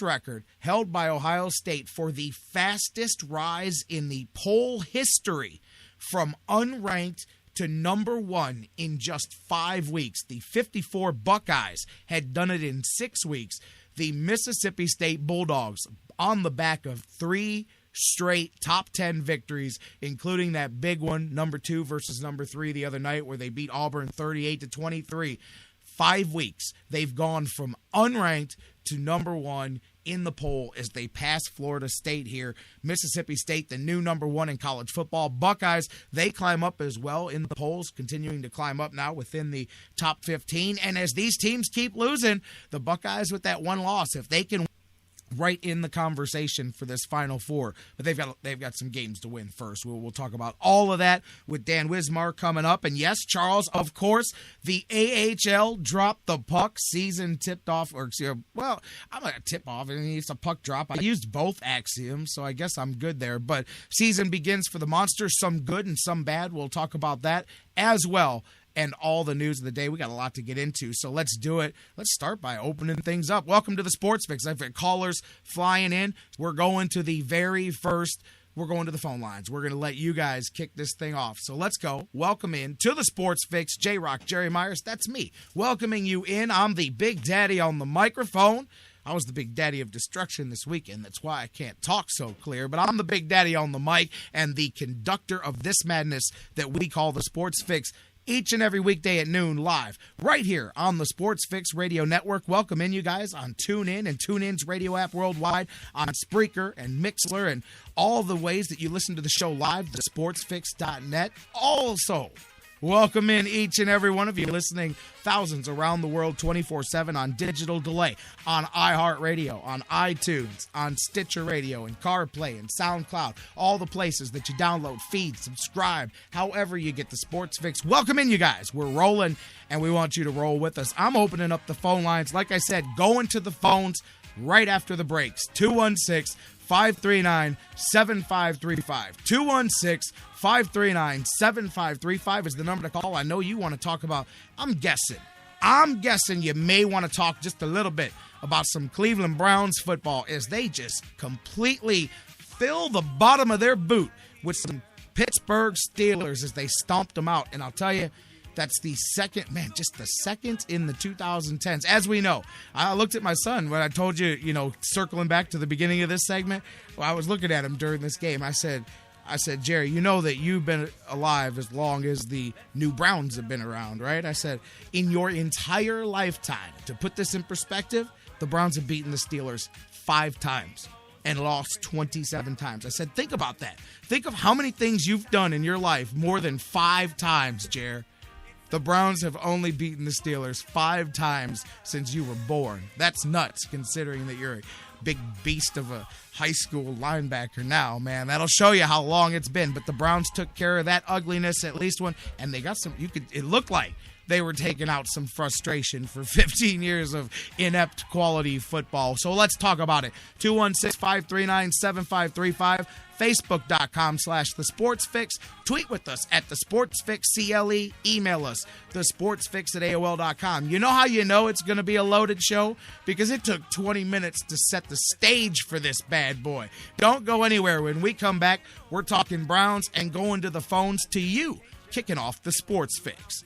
record held by Ohio State for the fastest rise in the poll history from unranked to number one in just 5 weeks. The 54 Buckeyes had done it in 6 weeks. The Mississippi State Bulldogs, on the back of 3 straight top 10 victories, including that big one, number 2 versus number 3 the other night, where they beat Auburn 38-23. 5 weeks, they've gone from unranked to number one in the poll as they pass Florida State here. Mississippi State, the new number 1 in college football. Buckeyes, they climb up as well in the polls, continuing to climb up now within the top 15. And as these teams keep losing, the Buckeyes with that one loss, if they can right in the conversation for this Final Four, but they've got some games to win first. We'll talk about all of that with Dan Wismar coming up. And yes, Charles, of course, the AHL dropped the puck. Season tipped off, I'm going to tip off, and it's a puck drop. I used both axioms, so I guess I'm good there. But season begins for the Monsters, some good and some bad. We'll talk about that as well. And all the news of the day. We got a lot to get into, so let's do it. Let's start by opening things up. Welcome to the Sports Fix. I've got callers flying in. We're going to the phone lines. We're going to let you guys kick this thing off. So let's go. Welcome in to the Sports Fix. J-Rock, Jerry Myers, that's me. Welcoming you in. I'm the Big Daddy on the microphone. I was the Big Daddy of Destruction this weekend. That's why I can't talk so clear. But I'm the Big Daddy on the mic and the conductor of this madness that we call the Sports Fix. Each and every weekday at noon, live, right here on the Sports Fix Radio Network. Welcome in, you guys, on TuneIn and TuneIn's radio app worldwide, on Spreaker and Mixler, and all the ways that you listen to the show live, the sportsfix.net. Also, welcome in each and every one of you listening, thousands around the world, 24/7 on digital delay, on iHeartRadio, on iTunes, on Stitcher Radio, and CarPlay, and SoundCloud, all the places that you download, feed, subscribe, however you get the Sports Fix. Welcome in, you guys. We're rolling, and we want you to roll with us. I'm opening up the phone lines. Like I said, going to the phones right after the breaks. 216-539-7535. 216-539-7535 is the number to call. I know you want to talk about, I'm guessing you may want to talk just a little bit about some Cleveland Browns football as they just completely fill the bottom of their boot with some Pittsburgh Steelers as they stomped them out. And I'll tell you, that's the second in the 2010s. As we know, I looked at my son when I told you, circling back to the beginning of this segment, I was looking at him during this game. I said, Jerry, you know that you've been alive as long as the new Browns have been around, right? I said, in your entire lifetime, to put this in perspective, the Browns have beaten the Steelers 5 times and lost 27 times. I said, think about that. Think of how many things you've done in your life more than 5 times, Jer. The Browns have only beaten the Steelers 5 times since you were born. That's nuts, considering that you're a big beast of a high school linebacker now, man. That'll show you how long it's been. But the Browns took care of that ugliness at least one, and they got some. It looked like they were taking out some frustration for 15 years of inept quality football. So let's talk about it. 216-539-7535. Facebook.com/TheSportsFix. Tweet with us at TheSportsFixCLE. Email us, TheSportsFix@AOL.com. You know how you know it's going to be a loaded show? Because it took 20 minutes to set the stage for this bad boy. Don't go anywhere. When we come back, we're talking Browns and going to the phones to you, kicking off the Sports Fix.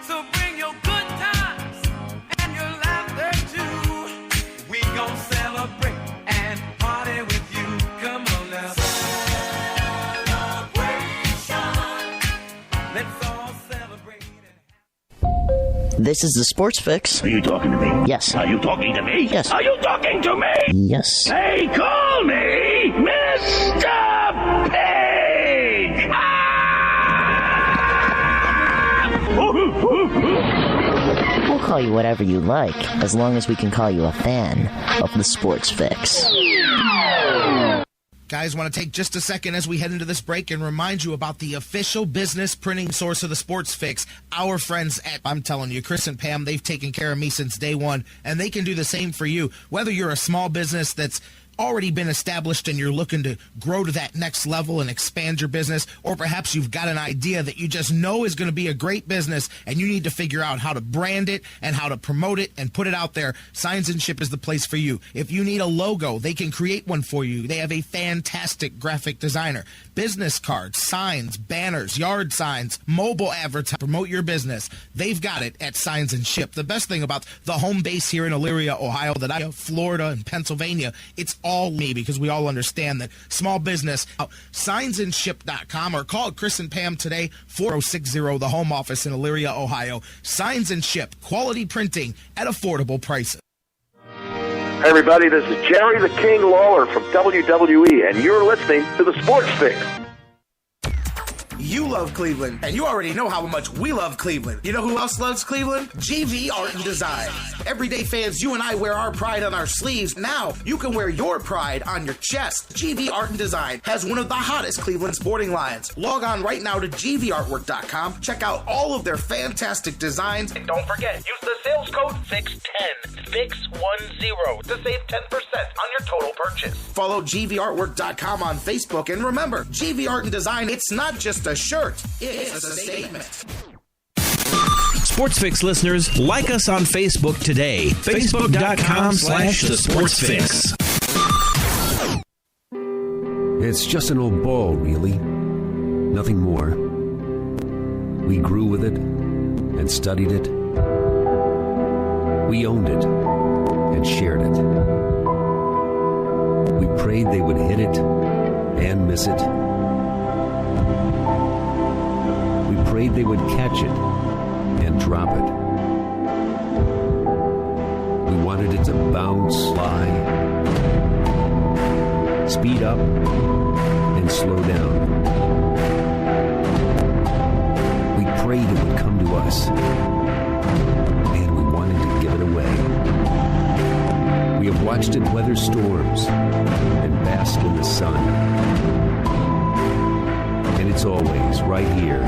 So bring your good times and your laughter too. We gon' celebrate and party with you. Come on now. Celebration. Let's all celebrate. This is the Sports Fix. Are you talking to me? Yes. Are you talking to me? Yes. Are you talking to me? Yes. They call me Mr. Pig! We'll call you whatever you like, as long as we can call you a fan of the Sports Fix. Guys, want to take just a second as we head into this break and remind you about the official business printing source of the Sports Fix, our friends at, I'm telling you, Chris and Pam, they've taken care of me since day one, and they can do the same for you. Whether you're a small business that's already been established and you're looking to grow to that next level and expand your business, or perhaps you've got an idea that you just know is going to be a great business and you need to figure out how to brand it and how to promote it and put it out there, Signs and Ship is the place for you. If you need a logo, they can create one for you. They have a fantastic graphic designer. Business cards, signs, banners, yard signs, mobile advertising, promote your business. They've got it at Signs and Ship. The best thing about the home base here in Elyria, Ohio, that I have, Florida, and Pennsylvania, it's all me, because we all understand that small business. Signsandship.com, or call Chris and Pam today, 4060, the home office in Elyria, Ohio. Signs and Ship, quality printing at affordable prices. Hey everybody, this is Jerry the King Lawler from WWE, and you're listening to The Sports Fix. You love Cleveland, and you already know how much we love Cleveland. You know who else loves Cleveland? GV Art and Design. Everyday fans, you and I wear our pride on our sleeves. Now, you can wear your pride on your chest. GV Art and Design has one of the hottest Cleveland sporting lines. Log on right now to gvartwork.com. Check out all of their fantastic designs. And don't forget, use the sales code FIX10, FIX10, to save 10% on your total purchase. Follow gvartwork.com on Facebook, and remember, GV Art and Design, it's not just a shirt, it's a statement. Sports Fix listeners, like us on Facebook today. Facebook.com/The Sports Fix. It's just an old ball, really. Nothing more. We grew with it and studied it. We owned it and shared it. We prayed they would hit it and miss it. We prayed they would catch it and drop it. We wanted it to bounce, fly, speed up, and slow down. We prayed it would come to us, and we wanted to give it away. We have watched it weather storms and bask in the sun. And it's always right here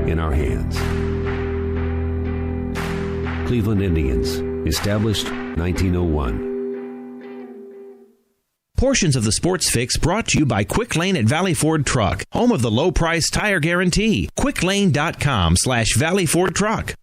in our hands. Cleveland Indians, established 1901. Portions of the Sports Fix brought to you by Quick Lane at Valley Ford Truck, home of the low price tire guarantee. QuickLane.com/Valley Ford Truck.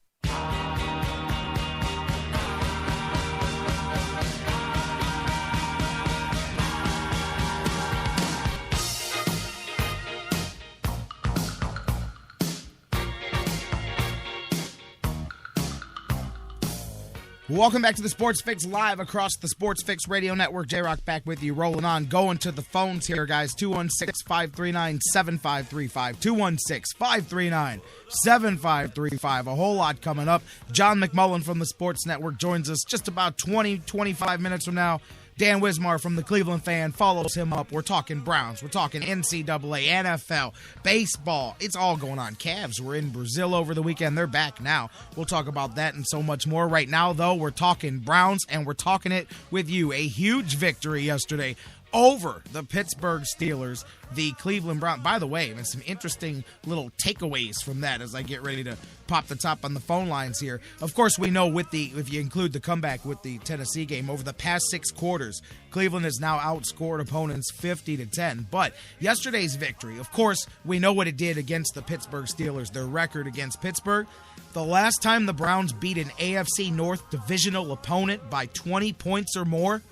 Welcome back to the Sports Fix, live across the Sports Fix Radio Network. J-Rock back with you, rolling on. Going to the phones here, guys. 216-539-7535. 216-539-7535. A whole lot coming up. John McMullen from the Sports Network joins us just about 20-25 minutes from now. Dan Wismar from the Cleveland Fan follows him up. We're talking Browns. We're talking NCAA, NFL, baseball. It's all going on. Cavs were in Brazil over the weekend. They're back now. We'll talk about that and so much more. Right now, though, we're talking Browns, and we're talking it with you. A huge victory yesterday over the Pittsburgh Steelers, the Cleveland Browns. By the way, and some interesting little takeaways from that as I get ready to pop the top on the phone lines here. Of course, we know if you include the comeback with the Tennessee game, over the past 6 quarters, Cleveland has now outscored opponents 50-10. But yesterday's victory, of course, we know what it did against the Pittsburgh Steelers, their record against Pittsburgh. The last time the Browns beat an AFC North divisional opponent by 20 points or more,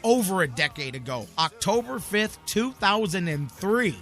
over a decade ago, October 5th, 2003,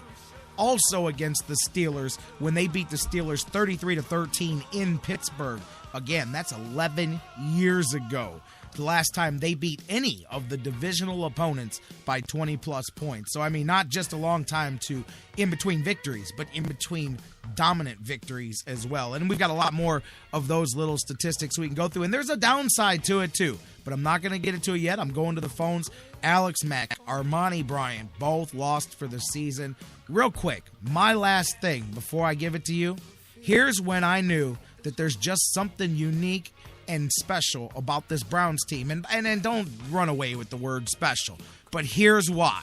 also against the Steelers when they beat the Steelers 33-13 in Pittsburgh. Again, that's 11 years ago. The last time they beat any of the divisional opponents by 20-plus points. So, I mean, not just a long time to in between victories, but in between dominant victories as well. And we've got a lot more of those little statistics we can go through. And there's a downside to it, too. But I'm not going to get into it yet. I'm going to the phones. Alex Mack, Armonty Bryant, both lost for the season. Real quick, my last thing before I give it to you. Here's when I knew that there's just something unique and special about this Browns team. And don't run away with the word special. But here's why.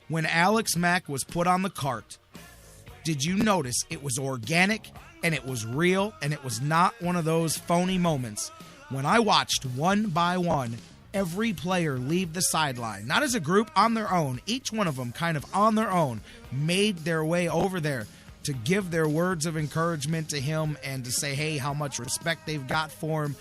When Alex Mack was put on the cart, did you notice it was organic and it was real and it was not one of those phony moments? When I watched one by one every player leave the sideline, not as a group, on their own. Each one of them kind of on their own made their way over there to give their words of encouragement to him and to say, hey, how much respect they've got for him.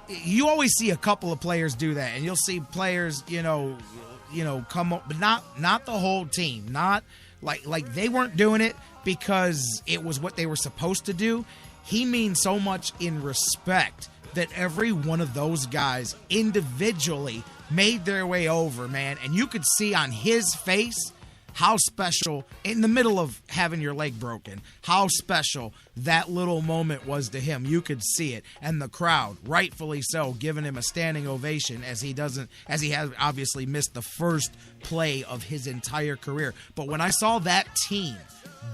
You always see a couple of players do that, and you'll see players, come up, but not the whole team. Not like they weren't doing it because it was what they were supposed to do. He means so much in respect that every one of those guys individually made their way over, man. And you could see on his face how special, in the middle of having your leg broken, how special that little moment was to him. You could see it. And the crowd, rightfully so, giving him a standing ovation as he has obviously missed the first play of his entire career. But when I saw that team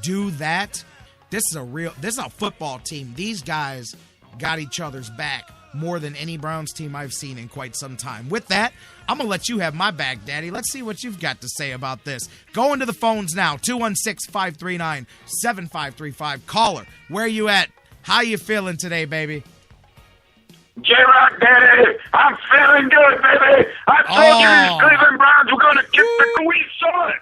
do that, this is a football team. These guys got each other's back more than any Browns team I've seen in quite some time. With that, I'm going to let you have my back, Daddy. Let's see what you've got to say about this. Going to the phones now, 216-539-7535. Caller, where you at? How you feeling today, baby? J-Rock, Daddy, I'm feeling good, baby. I told you these Cleveland Browns were going to kick the we saw it.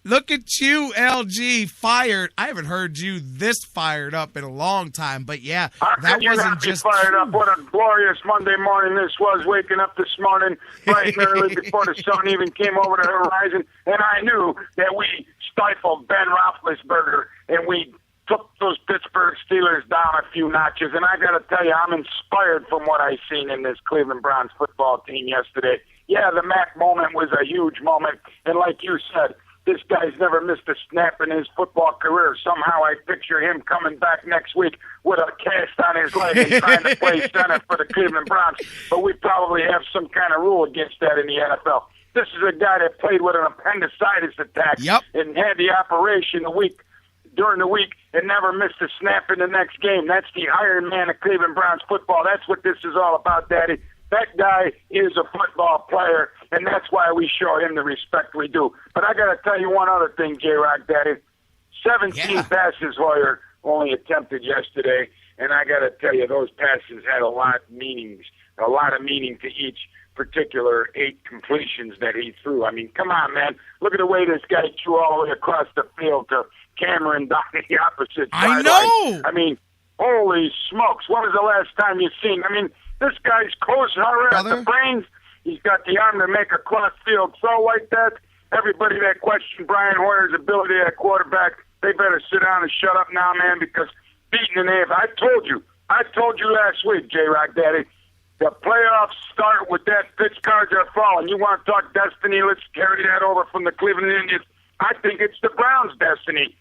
Look at you, LG, fired. I haven't heard you this fired up in a long time, but yeah, that wasn't just fired up. What a glorious Monday morning this was, waking up this morning bright and early before the sun even came over the horizon, and I knew that we stifled Ben Roethlisberger, and we took those Pittsburgh Steelers down a few notches, and I got to tell you, I'm inspired from what I seen in this Cleveland Browns football team yesterday. Yeah, the Mack moment was a huge moment, and like you said, this guy's never missed a snap in his football career. Somehow I picture him coming back next week with a cast on his leg and trying to play center for the Cleveland Browns. But we probably have some kind of rule against that in the NFL. This is a guy that played with an appendicitis attack and had the operation during the week and never missed a snap in the next game. That's the Iron Man of Cleveland Browns football. That's what this is all about, Daddy. That guy is a football player, and that's why we show him the respect we do. But I got to tell you one other thing, J-Rock, Daddy. 17 passes Hoyer only attempted yesterday, and I got to tell you, those passes had a lot of meaning to each particular 8 completions that he threw. I mean, come on, man. Look at the way this guy threw all the way across the field to Cameron down the opposite side. I know! I mean, holy smokes. When was the last time you seen? I mean, this guy's close at the brains. He's got the arm to make a cross-field throw like that. Everybody that questioned Brian Hoyer's ability at quarterback, they better sit down and shut up now, man, because beating an AFC. I told you last week, J-Rock, Daddy, the playoffs start with that pitch cards are falling. You want to talk destiny? Let's carry that over from the Cleveland Indians. I think it's the Browns' destiny.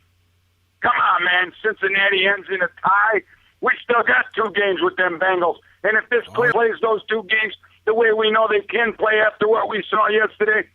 Come on, man. Cincinnati ends in a tie. We still got 2 games with them Bengals. And if this plays those 2 games the way we know they can play after what we saw yesterday,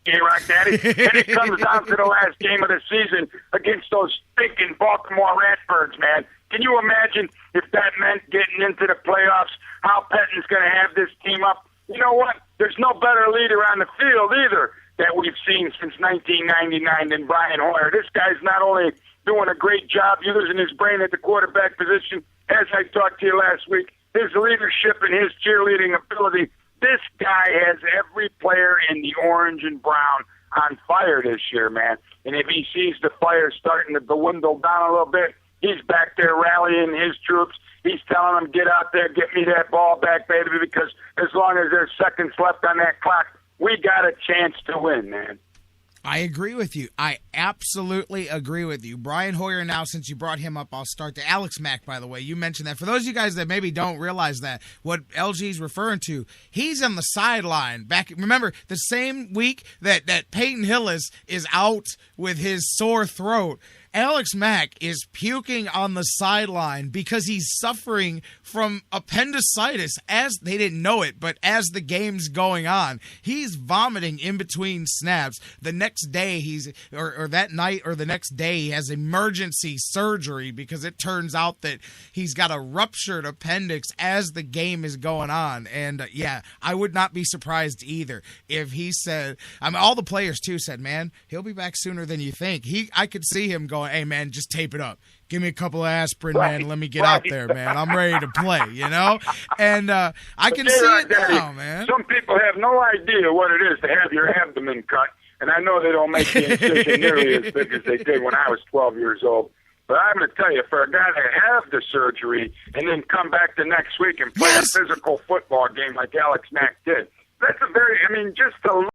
J-Rock, Daddy, and it comes down to the last game of the season against those stinking Baltimore Ratbirds, man. Can you imagine if that meant getting into the playoffs, how Pettine's going to have this team up? You know what? There's no better leader on the field either that we've seen since 1999 than Brian Hoyer. This guy's not only doing a great job using his brain at the quarterback position, as I talked to you last week, his leadership and his cheerleading ability. This guy has every player in the orange and brown on fire this year, man. And if he sees the fire starting to dwindle down a little bit, he's back there rallying his troops. He's telling them, get out there, get me that ball back, baby, because as long as there's seconds left on that clock, we got a chance to win, man. I agree with you. I absolutely agree with you. Brian Hoyer, now, since you brought him up, I'll start to Alex Mack, by the way. You mentioned that. For those of you guys that maybe don't realize that, what LG's referring to, he's on the sideline. Remember, the same week that Peyton Hillis is out with his sore throat, Alex Mack is puking on the sideline because he's suffering from appendicitis. As they didn't know it, but as the game's going on, he's vomiting in between snaps. The next day, or that night or the next day, he has emergency surgery because it turns out that he's got a ruptured appendix as the game is going on. And yeah, I would not be surprised either if he said, I mean, all the players too said, man, he'll be back sooner than you think. I could see him going, going, hey, man, just tape it up. Give me a couple of aspirin, man. Let me get out there, man. I'm ready to play, you know? And I can see it now, man. Some people have no idea what it is to have your abdomen cut, and I know they don't make the incision nearly as big as they did when I was 12 years old. But I'm going to tell you, for a guy to have the surgery and then come back the next week and play a physical football game like Alex Mack did, that's a very, just to